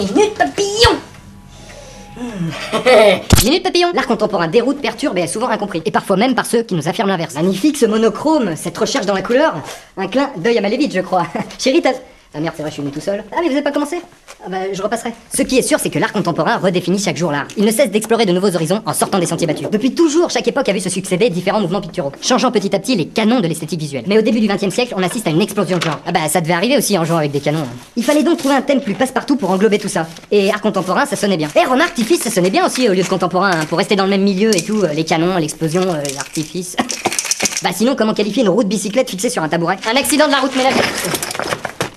Minute papillon. Minute papillon. L'art contemporain déroute, perturbe et est souvent incompris. Et parfois même par ceux qui nous affirment l'inverse. Magnifique ce monochrome, cette recherche dans la couleur. Un clin d'œil à Malévite, je crois. Chérie, t'as... Ah merde, c'est vrai, je suis venu tout seul. Ah mais vous avez pas commencé? Ah bah je repasserai. Ce qui est sûr, c'est que l'art contemporain redéfinit chaque jour l'art. Il ne cesse d'explorer de nouveaux horizons en sortant des sentiers battus. Depuis toujours, chaque époque a vu se succéder différents mouvements picturaux, changeant petit à petit les canons de l'esthétique visuelle. Mais au début du XXe siècle, on assiste à une explosion de genre. Ah bah ça devait arriver aussi en jouant avec des canons. Il fallait donc trouver un thème plus passe-partout pour englober tout ça. Et art contemporain, ça sonnait bien. Et remarque, artifice, ça sonnait bien aussi au lieu de contemporain, hein, pour rester dans le même milieu et tout, les canons, l'explosion, l'artifice. Bah sinon, comment qualifier une roue de bicyclette fixée sur un tabouret? Un accident de la route ménagère.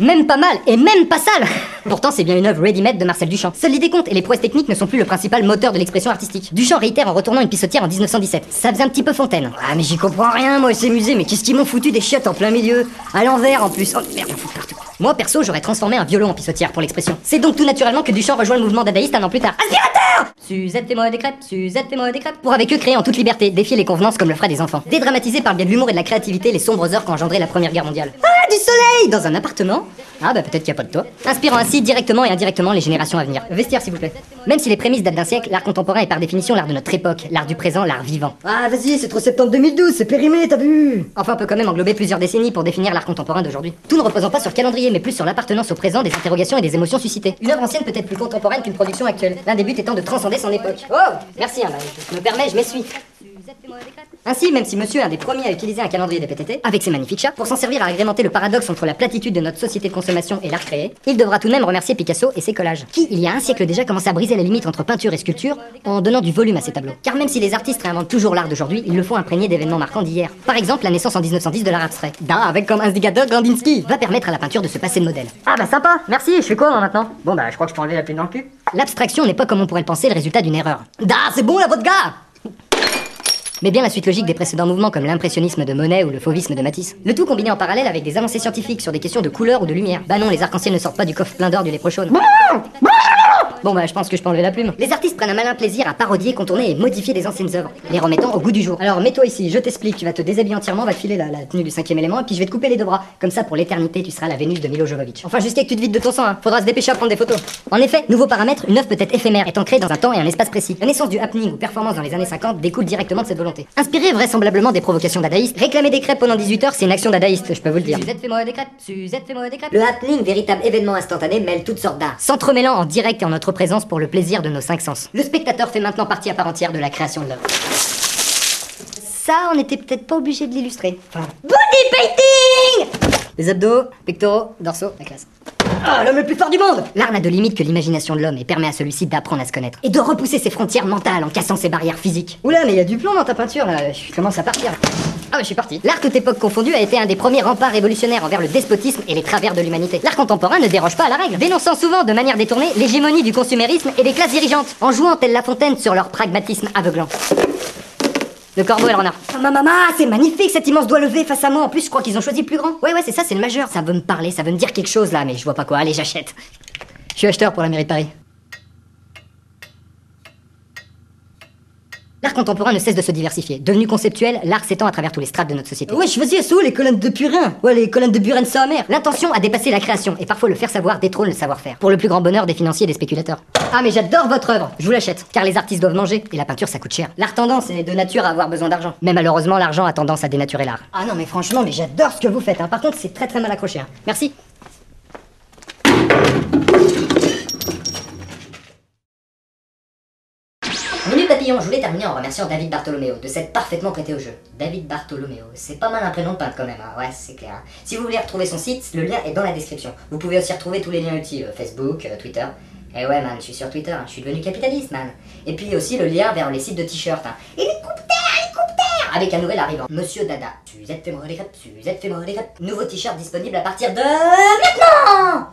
Même pas mal, et même pas sale. Pourtant c'est bien une œuvre ready-made de Marcel Duchamp. Seule l'idée compte et les prouesses techniques ne sont plus le principal moteur de l'expression artistique. Duchamp réitère en retournant une pissotière en 1917. Ça faisait un petit peu Fontaine. Ah mais j'y comprends rien moi, ces musées, mais qu'est-ce qu'ils m'ont foutu des chiottes en plein milieu? À l'envers en plus. Oh merde, on fout partout. Moi perso j'aurais transformé un violon en pissotière pour l'expression. C'est donc tout naturellement que Duchamp rejoint le mouvement dadaïste un an plus tard. Aspirateur! Suzette fais-moi des crêpes, Suzette fais-moi des crêpes. Pour avec eux créer en toute liberté, défier les convenances comme le feraient des enfants. Dédramatiser par le biais de l'humour et de la créativité les sombres heures qu'a engendré la Première Guerre mondiale. Ah, du soleil! Dans un appartement? Ah bah peut-être qu'il n'y a pas de toit. Inspirant ainsi directement et indirectement les générations à venir. Vestiaire s'il vous plaît. Même si les prémices datent d'un siècle, l'art contemporain est par définition l'art de notre époque, l'art du présent, l'art vivant. Ah vas-y, c'est trop septembre 2012, c'est périmé, t'as vu? Enfin on peut quand même englober plusieurs décennies pour définir l'art contemporain d'aujourd'hui. Tout ne reposant pas sur le calendrier, mais plus sur l'appartenance au présent, des interrogations et des émotions suscitées. Une œuvre ancienne peut être plus contemporaine qu'une production actuelle. L'un des buts étant de transcender son époque. Oh, merci, hein, bah, je me permets, je m'essuie. Ainsi, même si monsieur est un des premiers à utiliser un calendrier des PTT, avec ses magnifiques chats, pour s'en servir à agrémenter le paradoxe entre la platitude de notre société de consommation et l'art créé, il devra tout de même remercier Picasso et ses collages, qui, il y a un siècle déjà, commençaient à briser les limites entre peinture et sculpture en donnant du volume à ses tableaux. Car même si les artistes réinventent toujours l'art d'aujourd'hui, ils le font imprégné d'événements marquants d'hier. Par exemple, la naissance en 1910 de l'art abstrait. Avec comme instigateur Kandinsky, va permettre à la peinture de se passer de modèle. Ah bah sympa, merci, je fais quoi moi maintenant? Bon bah je crois que je peux enlever la plume dans le cul. L'abstraction n'est pas comme on pourrait le penser le résultat d'une erreur. C'est bon la vodka! Mais bien la suite logique des précédents mouvements comme l'impressionnisme de Monet ou le fauvisme de Matisse. Le tout combiné en parallèle avec des avancées scientifiques sur des questions de couleur ou de lumière. Bah non, les arcs-en-ciel ne sortent pas du coffre plein d'or du Léprechaune. Bon bah je pense que je peux enlever la plume. Les artistes prennent un malin plaisir à parodier, contourner et modifier des anciennes œuvres, les remettant au goût du jour. Alors mets-toi ici, je t'explique, tu vas te déshabiller entièrement, on va te filer la tenue du 5e élément et puis je vais te couper les deux bras. Comme ça pour l'éternité tu seras la Vénus de Milo Jovovich. Enfin jusqu'à que tu te vides de ton sang, hein. Faudra se dépêcher à prendre des photos. En effet, nouveau paramètre, une œuvre peut être éphémère, étant créée dans un temps et un espace précis. La naissance du happening ou performance dans les années 50 découle directement de cette volonté. Inspiré vraisemblablement des provocations dadaïstes, réclamer des crêpes pendant 18 heures c'est une action dadaïste, je peux vous le dire. Suzette fais-moi des crêpes, Suzette fais-moi des crêpes. Le happening, véritable événement instantané, mêle toutes sortes d'arts, s'entremêlant en direct et en notre présence pour le plaisir de nos cinq sens. Le spectateur fait maintenant partie à part entière de la création de l'œuvre. Ça, on n'était peut-être pas obligé de l'illustrer. Enfin, body painting! Les abdos, pectoraux, dorsaux, la classe. Ah, l'homme le plus fort du monde! L'art n'a de limite que l'imagination de l'homme et permet à celui-ci d'apprendre à se connaître. Et de repousser ses frontières mentales en cassant ses barrières physiques. Oula, mais il y a du plomb dans ta peinture là, je commence à partir. Ah ouais, je suis parti. L'art toute époque confondue a été un des premiers remparts révolutionnaires envers le despotisme et les travers de l'humanité. L'art contemporain ne déroge pas à la règle, dénonçant souvent de manière détournée l'hégémonie du consumérisme et des classes dirigeantes, en jouant telle La Fontaine sur leur pragmatisme aveuglant. Le corbeau et le renard. Ah, maman, c'est magnifique cet immense doigt levé face à moi. En plus, je crois qu'ils ont choisi le plus grand. Ouais, c'est ça, c'est le majeur. Ça veut me parler, ça veut me dire quelque chose là, mais je vois pas quoi. Allez, j'achète. Je suis acheteur pour la mairie de Paris. L'art contemporain ne cesse de se diversifier. Devenu conceptuel, l'art s'étend à travers tous les strates de notre société. Ouais, je faisais ça, les colonnes de Purin. Ouais, les colonnes de Buren, sa mère. L'intention a dépassé la création, et parfois le faire savoir détrône le savoir-faire. Pour le plus grand bonheur des financiers et des spéculateurs. Ah, mais j'adore votre œuvre, je vous l'achète. Car les artistes doivent manger, et la peinture ça coûte cher. L'art tendance est de nature à avoir besoin d'argent. Mais malheureusement, l'argent a tendance à dénaturer l'art. Ah non, mais franchement, mais j'adore ce que vous faites, hein. Par contre, c'est très très mal accroché, hein. Merci. Minute papillon, je voulais terminer en remerciant David Bartolomeo de s'être parfaitement prêté au jeu. David Bartolomeo, c'est pas mal un prénom de peintre quand même, hein. Ouais, c'est clair. Si vous voulez retrouver son site, le lien est dans la description. Vous pouvez aussi retrouver tous les liens utiles, Facebook, Twitter. Et ouais man, je suis sur Twitter, hein. Je suis devenu capitaliste man. Et puis aussi le lien vers les sites de t-shirts, hein. Hélicoptère avec un nouvel arrivant, Monsieur Dada. Suzette fais-moi des crêpes, Suzette fais-moi des crêpes. Nouveau t-shirt disponible à partir de... maintenant.